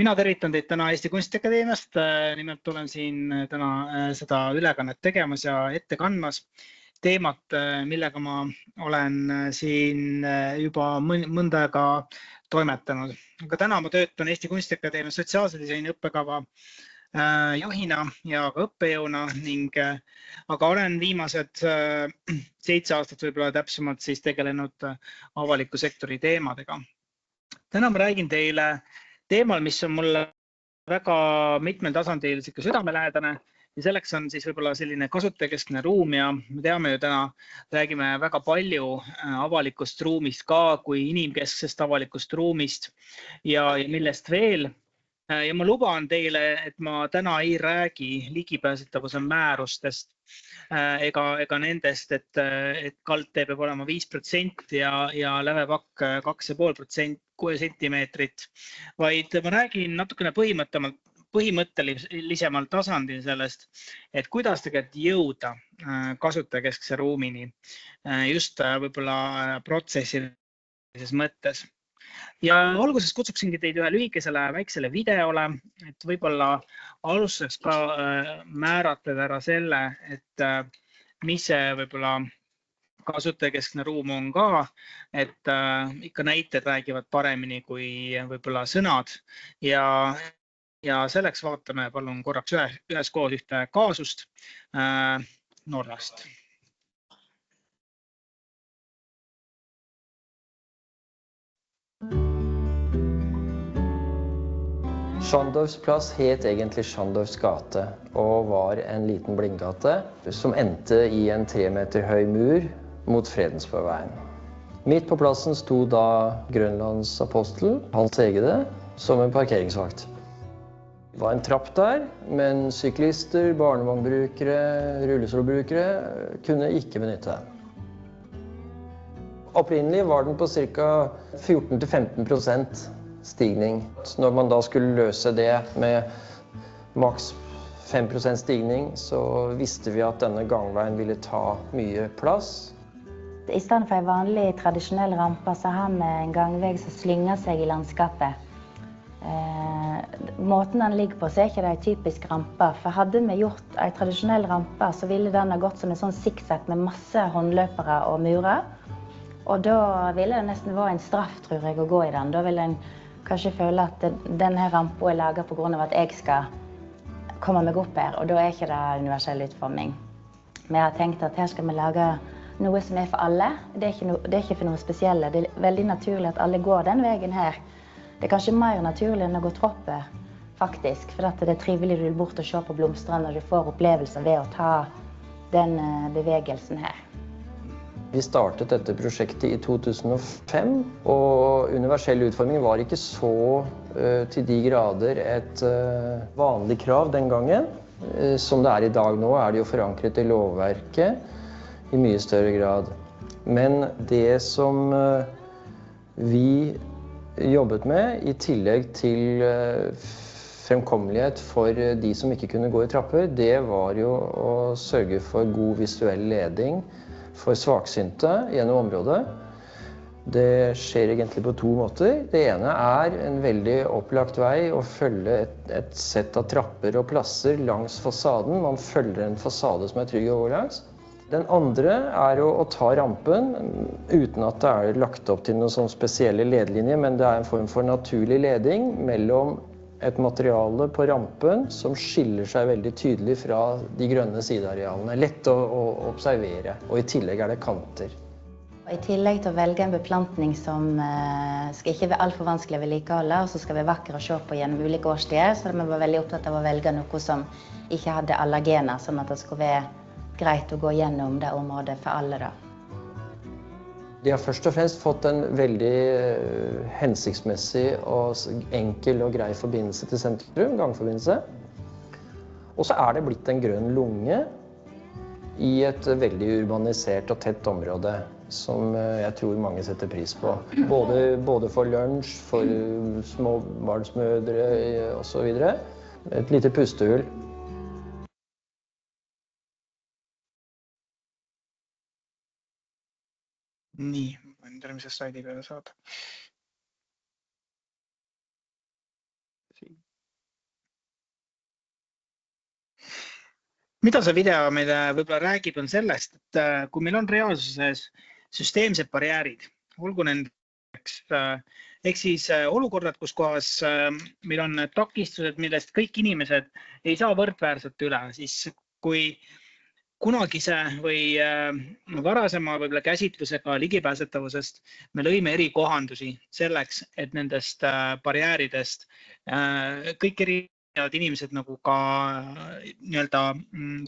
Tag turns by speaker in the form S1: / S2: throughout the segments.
S1: Mina tervitan teid täna Eesti Kunstiakadeemiast. Nimelt olen siin täna seda ülekannet tegemas ja ette kandmas teemat, millega ma olen siin juba mõnda aega toimetanud. Aga täna ma töötan Eesti Kunstiakadeemia sotsiaalse disaini õppekava juhina ja ka õppejõuna aga olen viimased 7 aastat võib-olla täpsemalt siis tegelenud avaliku sektori teemadega. Täna ma räägin teile teemal, mis on mulle väga mitmel tasandil südamelähedane ja selleks on siis võib-olla selline kasutajakeskne ruum ja me teame ju täna, räägime väga palju avalikust ruumist ka kui inimkesksest avalikust ruumist ja millest veel. Ja ma luban teile, et ma täna ei räägi ligipääsetavuse määrustest ega nendest, et kaldtee peab olema 5% ja lävepakk 2,5 sentimeetrit, vaid ma räägin natukene põhimõttelisemal tasandil sellest, et kuidas tegelikult jõuda kasutajakeskse ruumini just võib-olla protsessilises mõttes. Ja alguses kutsuksingi teid ühe lühikesele väiksele videole, et võib-olla alustuseks ka määratleda ära selle, et mis see võib-olla kasutajakeskne ruum on ka, et ikka näited räägivad paremini kui võib-olla sõnad ja selleks vaatame palun korraks üheskoos ühte kaasust Norrast.
S2: Schandorfs plass het egentlig Schandorfs gate og var en liten blindgate som endte i en 3 meter høy mur mot Fredensborgveien. Midt på plassen sto da Grønlands apostel, Hans Egede, som en parkeringsvakt. Det var en trapp der, men syklister, barnevognbrukere, rullestolbrukere kunne ikke benytte den. Opprinnelig var den på ca. 14–15% stigning. Når man da skulle løse det med maks 5% stigning, så visste vi at denne gangveien ville ta mye plass.
S3: I stedet for en vanlig tradisjonell rampe, så har vi en gangvei som slynger seg i landskapet. Måten den ligger på, så er ikke det en typisk rampe. For hadde vi gjort en tradisjonell rampe, så ville den ha gått som en sånn zigzag med masse håndløpere og murer. Og da ville det nesten være en straff, tror jeg, å gå i den. Da ville en kanskje føle at denne rampen er laget på grunn av at jeg skal komme meg opp her, og da er ikke det universell utforming. Men jeg har tenkt at her skal vi lage noe som er for alle. Det er ikke for noe spesielle. Det er veldig naturlig at alle går den veien her. Det er kanskje mer naturlig enn å gå tropper, faktisk, for det er trivelig å bort og se på blomstrene, og du får opplevelser ved å ta den bevegelsen her.
S2: Vi startet dette prosjektet i 2005, og universell utforming var ikke så til de grader et vanlig krav den gangen. Som det er i dag nå, er det jo forankret i lovverket i mye større grad. Men det som vi jobbet med, i tillegg til fremkommelighet for de som ikke kunne gå i trapper, det var jo å sørge for god visuell leding for svaksynte gjennom området. Det skjer egentlig på 2 måter. Det ene er en veldig opplagt vei å følge et sett av trapper og plasser langs fasaden. Man følger en fasade som er trygg å gå langs. Den andre er å ta rampen uten at det er lagt opp til noen sånn spesielle ledelinjer, men det er en form for naturlig leding mellom et materiale på rampen som skiller seg veldig tydelig fra de grønne sidearealene. Lett å observere, og i tillegg er det kanter.
S3: I tillegg til å velge en beplantning som skal ikke være alt for vanskelig å vedlikeholde, og så skal være vakker å se på gjennom ulike årstider, så vi var veldig opptatt av å velge noe som ikke hadde allergener, sånn at det skulle være greit å gå gjennom det området for alle da.
S2: De har først og fremst fått en veldig hensiktsmessig og enkel og grei forbindelse til sentrum, gangforbindelse. Og så er det blitt en grønn lunge i et veldig urbanisert og tett område, som jeg tror mange setter pris på. Både for lunsj, for småbarnsmødre og så videre. Et lite pustehull.
S1: Nii, ma järgmise slaidi peale saada. Siin. Mida see video meile võib-olla räägib, on sellest, et kui meil on reaalsuses süsteemsed barjäärid, olgu nendeks ehk siis olukorrad, kus kohas meil on takistused, millest kõik inimesed ei saa võrdväärselt üle, siis kui kunagise või varasema võib-olla käsitlusega ligipääsetavusest me lõime erikohandusi selleks, et nendest barjääridest kõik erinevad inimesed nagu ka nii-öelda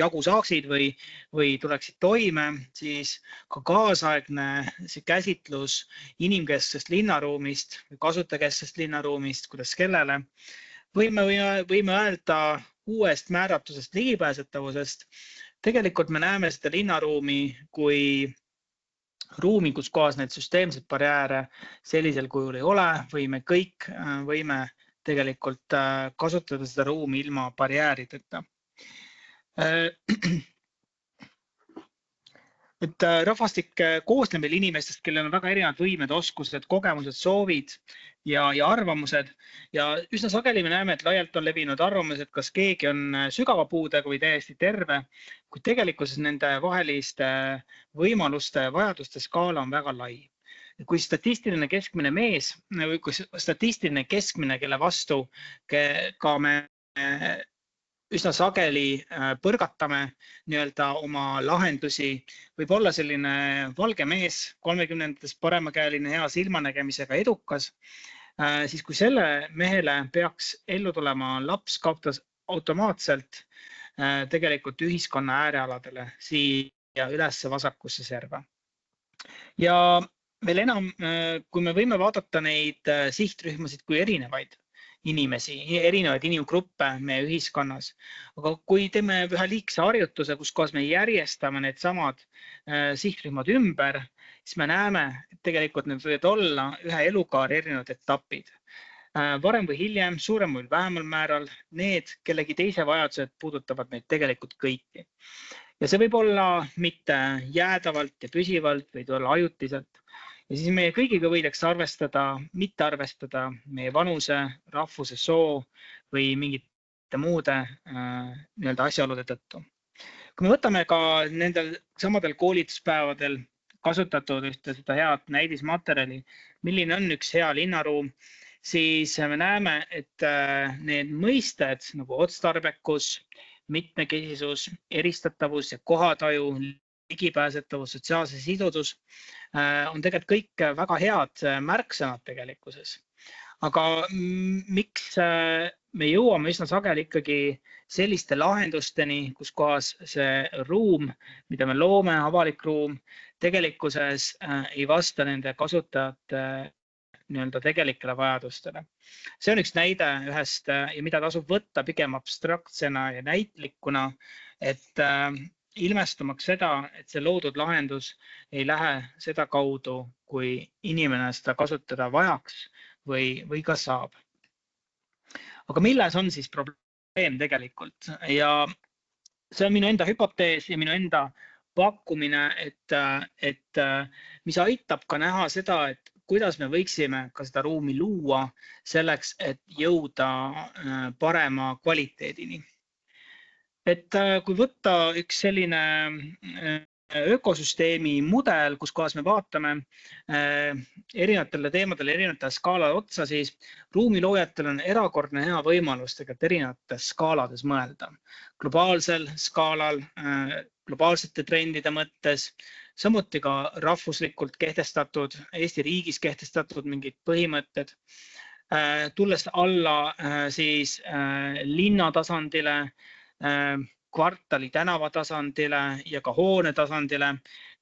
S1: jagu saaksid või tuleksid toime, siis ka kaasaegne see käsitlus inimkesksest linnaruumist või kasutajakesksest linnaruumist, kuidas kellele, võime öelda uuest määratlusest ligipääsetavusest. Tegelikult me näeme seda linnaruumi kui ruumi, kus kohas need süsteemsed barjääre sellisel kujul ei ole või me kõik võime tegelikult kasutada seda ruumi ilma barjäärideta. Et rahvastik koosneb meil inimestest, kellel on väga erinevad võimed, oskused, kogemused, soovid ja arvamused. Ja üsna sageli me näeme, et laialt on levinud arvamus, et kas keegi on sügava puudega või täiesti terve, kuid tegelikkuses nende vaheliste võimaluste ja vajaduste skaala on väga lai. Kui statistiline keskmine mees või kui statistiline keskmine, kelle vastu ka me üsna sageli põrgatame nii-öelda oma lahendusi, võib olla selline valge mees, 30-ndates paremakäeline, hea silmanägemisega edukas, siis kui selle mehele peaks ellu tulema laps, kaob ta automaatselt tegelikult ühiskonna äärealadele siia ülesse vasakusse serva. Ja veel enam, kui me võime vaadata neid sihtrühmasid kui erinevaid inimesi, erinevaid inimgruppe meie ühiskonnas. Aga kui teeme ühe liigse harjutuse, kus kohas me järjestame need samad sihtrühmad ümber, siis me näeme, et tegelikult need võivad olla ühe elukaare erinevad etapid. Varem või hiljem, suurem või vähemal määral, need kellegi teise vajadused puudutavad meid tegelikult kõiki. Ja see võib olla mitte jäädavalt ja püsivalt, võid olla ajutiselt. Ja siis meie kõigiga võidakse mitte arvestada meie vanuse, rahvuse, soo või mingite muude nii-öelda asjaolude tõttu. Kui me võtame ka nendel samadel koolituspäevadel kasutatud ühte seda head näidismaterjali, milline on üks hea linnaruum, siis me näeme, et need mõisted nagu otstarbekus, mitmekesisus, eristatavus ja kohataju, ligipääsetavus, sotsiaalse sidudus on tegelikult kõik väga head märksõnad tegelikkuses. Aga miks me jõuame üsna sageli ikkagi selliste lahendusteni, kus kohas see ruum, mida me loome, avalik ruum, tegelikkuses ei vasta nende kasutajate nii-öelda tegelikele vajadustele. See on üks näide ühest ja mida tasub võtta pigem abstraktsena ja näitlikuna, et ilmestamaks seda, et see loodud lahendus ei lähe seda kaudu, kui inimene seda kasutada vajaks või ka saab. Aga milles on siis probleem tegelikult? Ja see on minu enda hüpotees ja minu enda pakkumine, et mis aitab ka näha seda, et kuidas me võiksime ka seda ruumi luua selleks, et jõuda parema kvaliteedini. Et kui võtta üks selline ökosüsteemi mudel, kus kohas me vaatame erinevatele teemadele, erinevatele skaalale otsa, siis ruumiloojatel on erakordne hea võimalus tegelikult erinevates skaalades mõelda. Globaalsel skaalal, globaalsete trendide mõttes, samuti ka rahvuslikult kehtestatud, Eesti riigis kehtestatud mingid põhimõtted, tulles alla siis linna tasandile, kvartali tänava tasandile ja ka hoone tasandile.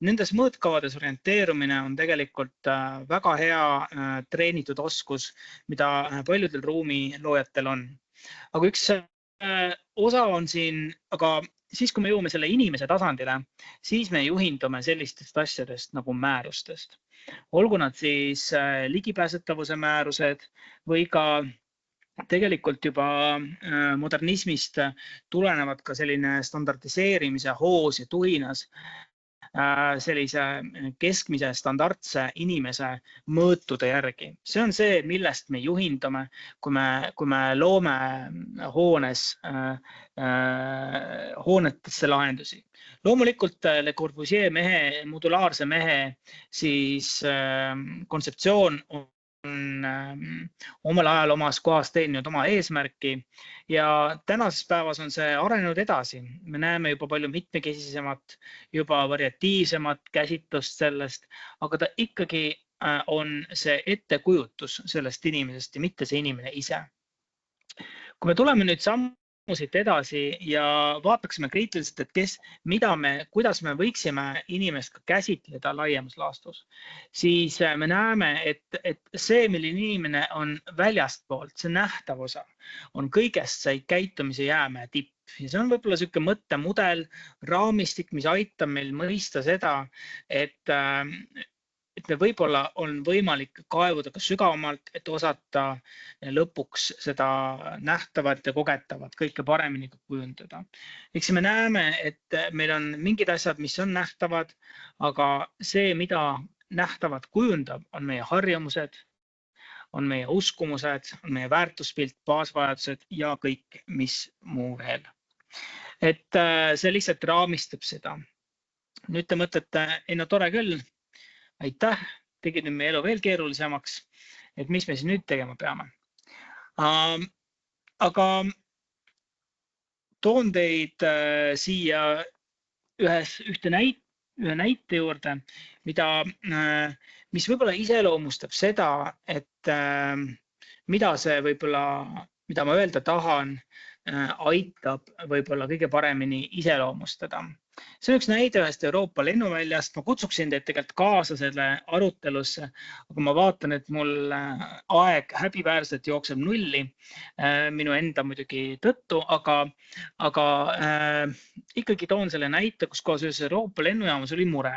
S1: Nendes mõõtkavades orienteerumine on tegelikult väga hea treenitud oskus, mida paljudel ruumiloojatel on. Aga üks osa on siin, aga siis kui me jõuame selle inimese tasandile, siis me juhindume sellistest asjadest nagu määrustest. Olgu nad siis ligipääsetavuse määrused või ka tegelikult juba modernismist tulenevad ka selline standardiseerimise hoos ja tuhinas sellise keskmise standardse inimese mõõtude järgi. See on see, millest me juhindume, kui me loome hoonetesse lahendusi. Loomulikult Le Corbusier modulaarse mehe siis kontseptsioon on omal ajal omas kohas teeninud oma eesmärki ja tänases päevas on see arenenud edasi. Me näeme juba palju mitmekesisemat, juba variatiivsemat käsitlust sellest, aga ta ikkagi on see ettekujutus sellest inimesest ja mitte see inimene ise. Kui me tuleme nüüd sammusid edasi ja vaataksime kriitiliselt, et kuidas me võiksime inimest ka käsitleda laiemas laastus, siis me näeme, et see, milline inimene on väljastpoolt, see nähtav osa, on kõigest see käitumise jäämäe tipp. Ja see on võib-olla selline mõttemudel, raamistik, mis aitab meil mõista seda, et me võib-olla on võimalik kaevuda ka sügavamalt, et osata lõpuks seda nähtavat ja kogetavat kõike paremini kujundada. Eks me näeme, et meil on mingid asjad, mis on nähtavad, aga see, mida nähtavad kujundab, on meie harjumused, on meie uskumused, on meie väärtuspilt, baasvajadused ja kõik, mis muu veel. Et see lihtsalt raamistab seda. Nüüd te mõtlete, ei no tore küll, aitäh, tegid nüüd meie elu veel keerulisemaks, et mis me siis nüüd tegema peame. Aga toon teid siia ühe näite juurde, mis võib-olla iseloomustab seda, et mida ma öelda tahan, aitab võib-olla kõige paremini iseloomustada. See on üks näide ühest Euroopa lennuväljast. Ma kutsuksin teid tegelikult kaasa selle arutelusse, aga ma vaatan, et mul aeg häbiväärselt jookseb nulli minu enda muidugi tõttu, aga ikkagi toon selle näite, kus koos ühes Euroopa lennujaamas oli mure.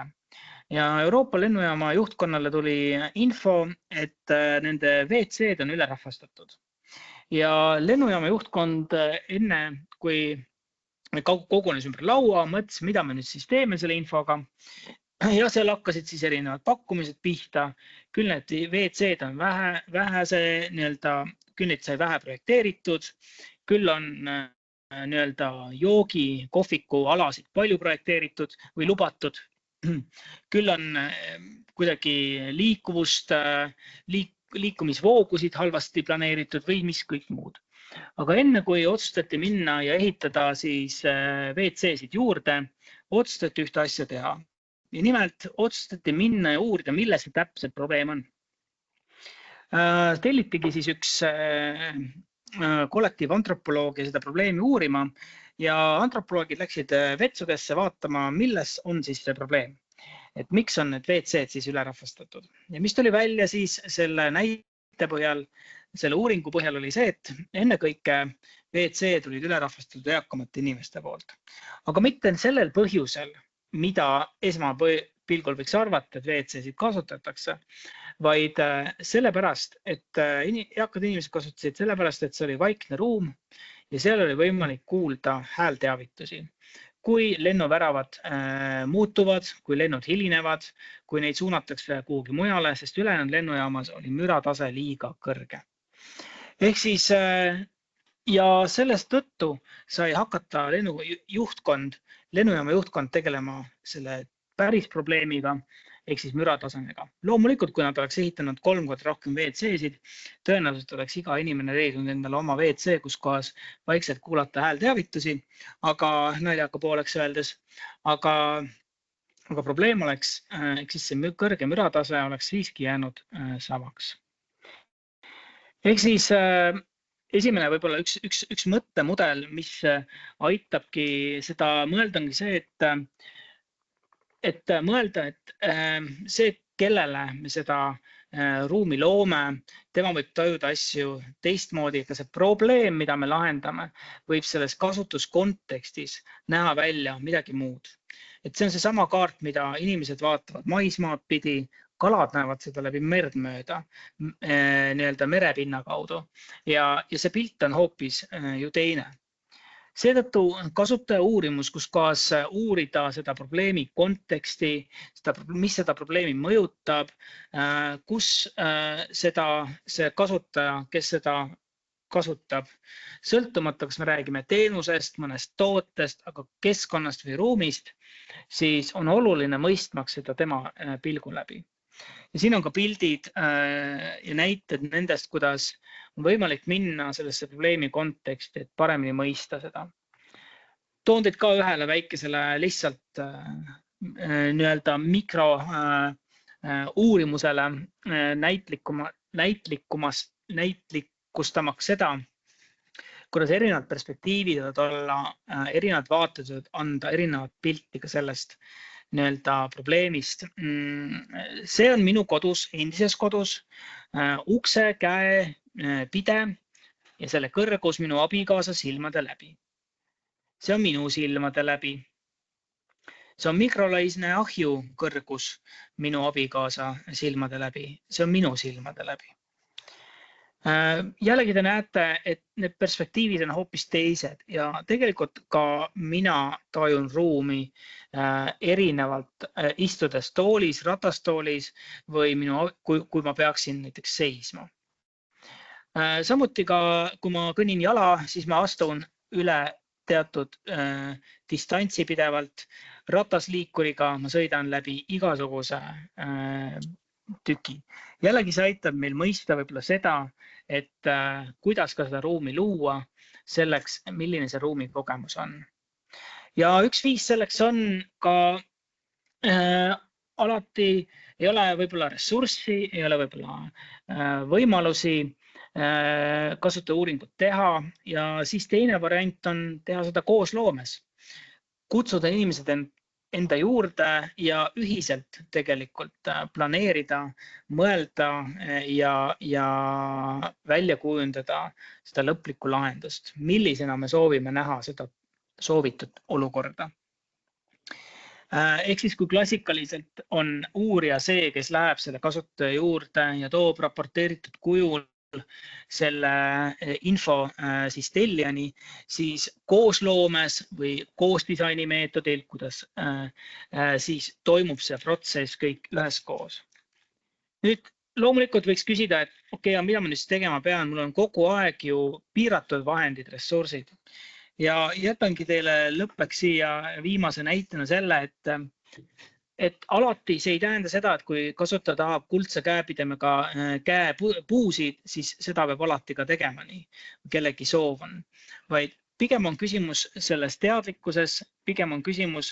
S1: Ja Euroopa lennujaama juhtkonnale tuli info, et nende WC-d on ülerahvastatud. Ja lennujaama juhtkond enne, kui me kogunes ümber laua, mõttes, mida me nüüd siis teeme selle infoga. Ja seal hakkasid siis erinevad pakkumised pihta. Küll need WC-d on vähese, küll neid sai vähe projekteeritud, küll on joogi, kohviku alasid palju projekteeritud või lubatud. Küll on kuidagi liikumisvoogusid halvasti planeeritud või mis kõik muud. Aga enne kui otsustati minna ja ehitada siis WC-sid juurde, otsustati ühte asja teha. Ja nimelt otsustati minna ja uurida, milles see täpselt probleem on. Tellitigi siis üks kollektiiv antropoloogia seda probleemi uurima ja antropoloogid läksid vetsudesse vaatama, milles on siis see probleem. Et miks on need WC-d siis ülerahvastatud. Ja mis tuli välja siis selle näite põhjal, selle uuringu põhjal oli see, et ennekõike WC-d olid ülerahvastatud eakamate inimeste poolt. Aga mitte sellel põhjusel, mida esmapilgul võiks arvata, et WC-sid kasutatakse, vaid sellepärast, et eakad inimesed kasutasid sellepärast, et see oli vaikne ruum ja seal oli võimalik kuulda häälteavitusi. Kui lennuväravad muutuvad, kui lennud hilinevad, kui neid suunatakse kuhugi mujale, sest ülejäänud lennujaamas oli müratase liiga kõrge. Ehk siis, ja sellest tõttu sai hakata lennujaama juhtkond tegelema selle päris probleemiga, ehk siis müratasemega. Loomulikult, kui nad oleks ehitanud 3 korda rohkem WC-sid, tõenäoliselt oleks iga inimene leidnud endale oma WC, kus kohas vaikselt kuulata häälteavitusi, aga naljaka pooleks öeldes. Aga probleem oleks, ehk siis see kõrge müratase oleks siiski jäänud samaks. Ehk siis esimene võib-olla üks mõttemudel, mis aitabki seda mõelda, ongi see, et mõelda, et see, kellele me seda ruumi loome, tema võib tajuda asju teistmoodi, ka see probleem, mida me lahendame, võib selles kasutuskontekstis näha välja midagi muud. Et see on seesama kaart, mida inimesed vaatavad maismaad pidi, kalad näevad seda läbi merd mööda, merepinna kaudu ja see pilt on hoopis ju teine. Seetõttu kasutaja uurimus, kus kohas uurida seda probleemi konteksti, mis seda probleemi mõjutab, kus see kasutaja, kes seda kasutab, sõltumata, kas me räägime teenusest, mõnest tootest, aga keskkonnast või ruumist, siis on oluline mõistmaks seda tema pilgu läbi. Ja siin on ka pildid ja näited nendest, kuidas on võimalik minna sellesse probleemi konteksti, et paremini mõista seda. Toon teid ka ühele väikesele lihtsalt nii-öelda mikro uurimusele näitlikustamaks seda, kuidas erinevad perspektiivid võivad olla, erinevad vaated võivad anda erinevat pilti ka sellest nii-öelda probleemist. See on minu kodus, endises kodus, ukse, käe, pide ja selle kõrgus minu abikaasa silmade läbi. See on minu silmade läbi. See on mikrolaisne ahju kõrgus minu abikaasa silmade läbi. See on minu silmade läbi. Jällegi te näete, et need perspektiivid on hoopis teised ja tegelikult ka mina tajun ruumi erinevalt istudes toolis, ratastoolis või kui ma peaksin näiteks seisma. Samuti ka, kui ma kõnnin jala, siis ma astun üle teatud distantsi pidevalt. Ratasliikuriga ma sõidan läbi igasuguse tüki. Jällegi see aitab meil mõista võib-olla seda, et kuidas ka seda ruumi luua selleks, milline see ruumi kogemus on. Ja üks viis selleks on ka alati ei ole võib-olla ressurssi, ei ole võib-olla võimalusi kasutajauuringut teha ja siis teine variant on teha seda koosloomes. Kutsuda inimesed enda juurde ja ühiselt tegelikult planeerida, mõelda ja välja kujundada seda lõplikku lahendust, millisena me soovime näha seda soovitud olukorda. Ehk siis, kui klassikaliselt on uurija see, kes läheb selle kasutaja juurde ja toob raporteeritud kujul selle info siis tellijani, siis koosloomes või koosdisaini meetodil, kuidas siis toimub see protsess kõik üheskoos. Nüüd loomulikult võiks küsida, et okei, mida ma nüüd tegema pean, mul on kogu aeg ju piiratud vahendid, ressursid. Ja jätangi teile lõppeks siia viimase näitena selle, et alati see ei tähenda seda, et kui kasutaja tahab kuldse käepidemega käepuusid, siis seda peab alati ka tegema nii, kellegi soov on. Vaid pigem on küsimus selles teadlikkuses, pigem on küsimus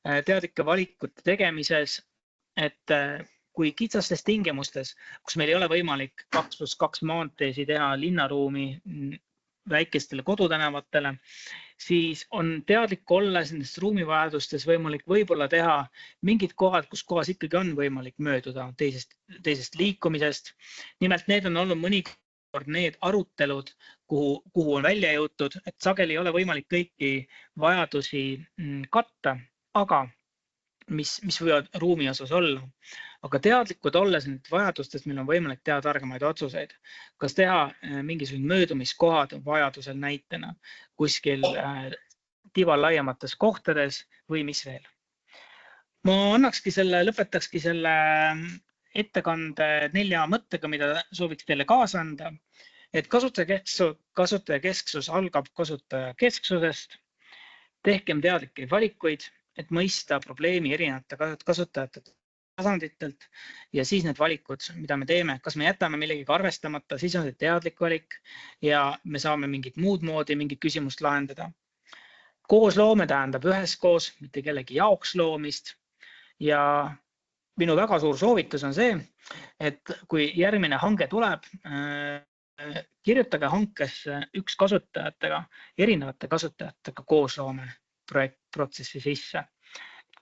S1: teadlike valikute tegemises, et kui kitsastes tingimustes, kus meil ei ole võimalik 2+2 maanteesi teha linnaruumi väikestele kodutänavatele, siis on teadlik olles nendest ruumivajadustes võimalik võib-olla teha mingid kohad, kus kohas ikkagi on võimalik mööduda teisest liikumisest. Nimelt need on olnud mõnikord need arutelud, kuhu on välja jõutud, et sageli ei ole võimalik kõiki vajadusi katta, aga mis võivad ruumi osas olla. Aga teadlikud olles need vajadustest, meil on võimalik teha targemaid otsuseid. Kas teha mingisugused möödumiskohad vajadusel näitena kuskil tiival laiemates kohtades või mis veel. Ma lõpetakski selle ettekande 4 mõttega, mida sooviks teile kaasa anda. Et kasutajakesksus algab kasutajakesksusest. Tehkem teadlikke valikuid, et mõista probleemi erinevate kasutajate tasanditelt ja siis need valikud, mida me teeme, kas me jätame millegagi arvestamata, siis on see teadlik valik ja me saame mingit muud moodi mingit küsimust lahendada. Koosloome tähendab üheskoos, mitte kellegi jaoks loomist ja minu väga suur soovitus on see, et kui järgmine hange tuleb, kirjutage hankesse erinevate kasutajatega koosloome protsessi sisse.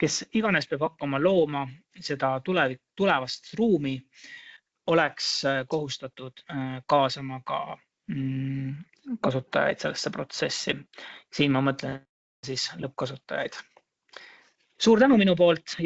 S1: Kes iganes peab hakkama looma seda tulevast ruumi, oleks kohustatud kaasama ka kasutajaid sellesse protsessi. Siin ma mõtlen siis lõppkasutajaid. Suur tänu minu poolt.